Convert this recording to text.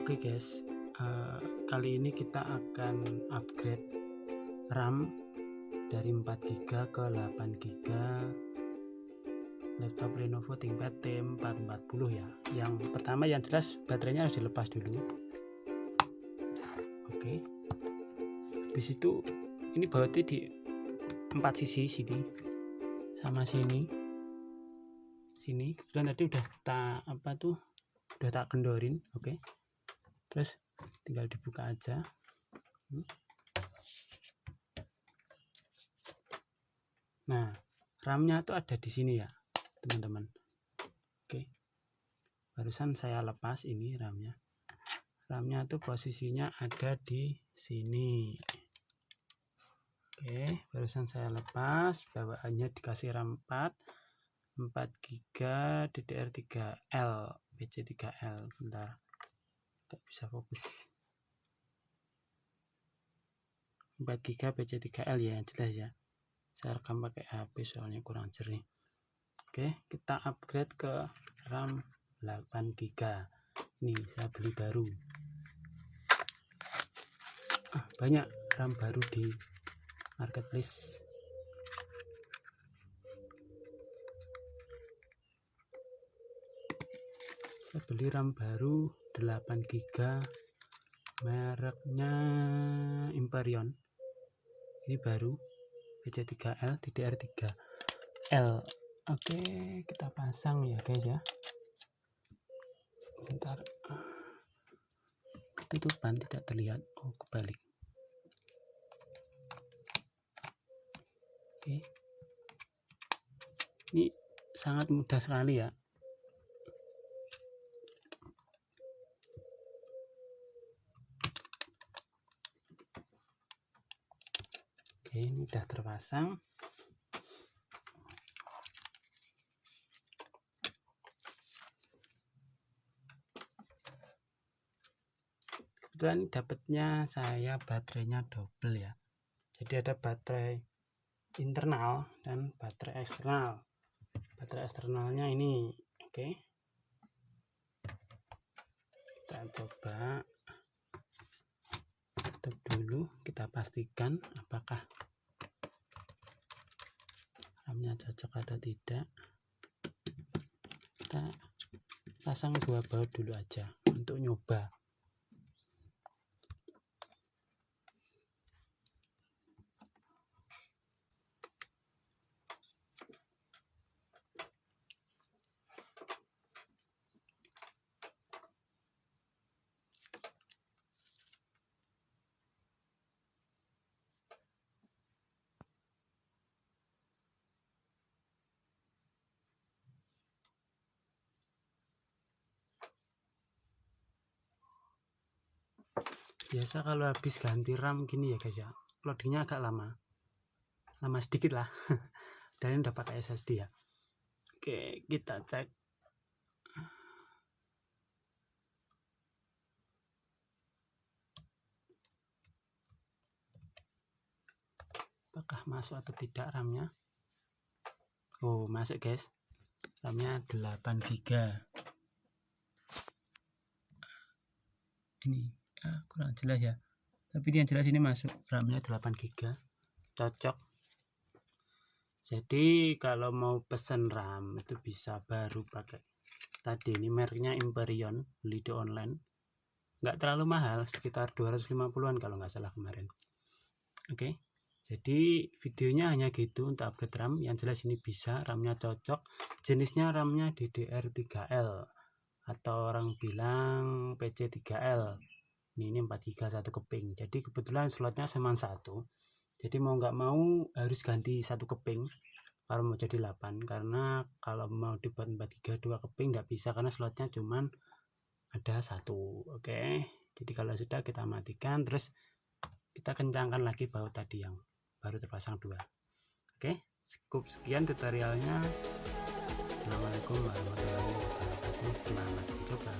Oke guys, kali ini kita akan upgrade RAM dari 4GB ke 8GB laptop Lenovo ThinkPad T440 ya. Yang pertama yang jelas baterainya harus dilepas dulu. Oke, habis itu ini bautnya di 4 sisi, sini sama sini. Kebetulan tadi udah tak kendorin. Oke, terus tinggal dibuka aja. Nah, RAM-nya tuh ada di sini ya teman-teman. Oke, barusan saya lepas ini RAM-nya. RAM-nya tuh posisinya ada di sini. Oke, barusan saya lepas, bawaannya dikasih RAM 4GB DDR3L PC3L. Bentar, nggak bisa fokus. 4GB PC3L ya, yang jelas ya. Saya rekam pakai HP soalnya kurang jernih. Oke, kita upgrade ke RAM 8GB. Ini saya beli baru. Banyak RAM baru di marketplace. Saya beli RAM baru 8GB, mereknya Imperion. Ini baru PC3L DDR3L. Oke, kita pasang ya guys ya. Bentar, ketutupan tidak terlihat. Oh, kebalik. Oke, ini sangat mudah sekali ya. Oke, ini udah terpasang. Kebetulan dapatnya saya baterainya double ya. Jadi ada baterai internal dan baterai eksternal. Baterai eksternalnya ini. Oke, kita coba tutup dulu, kita pastikan apakah RAM-nya cocok atau tidak. Kita pasang dua baut dulu aja untuk nyoba. Biasa kalau habis ganti RAM gini ya guys ya, loadingnya agak lama sedikit lah. Dan ini udah pakai SSD ya. Oke, kita cek. Apakah masuk atau tidak RAM-nya? Oh, masuk guys. RAM-nya 8GB. Ini kurang jelas ya. Tapi yang jelas ini masuk, RAM-nya 8GB. Cocok. Jadi kalau mau pesen RAM itu bisa baru pakai tadi, ini mereknya Imperion, beli di online. Nggak terlalu mahal, sekitar 250-an kalau nggak salah kemarin. Oke, jadi videonya hanya gitu untuk upgrade RAM. Yang jelas ini bisa, RAM-nya cocok, jenisnya RAM-nya DDR3L atau orang bilang PC3L. Ini 4GB 1 keping. Jadi kebetulan slotnya cuma 1. Jadi mau nggak mau harus ganti 1 keping kalau mau jadi 8, karena kalau mau dibuat 4GB 2 keping nggak bisa karena slotnya cuman ada 1. Oke, jadi kalau sudah kita matikan, terus kita kencangkan lagi baut tadi yang baru terpasang 2. Oke, cukup sekian tutorialnya. Assalamualaikum warahmatullahi wabarakatuh. Selamat mencoba.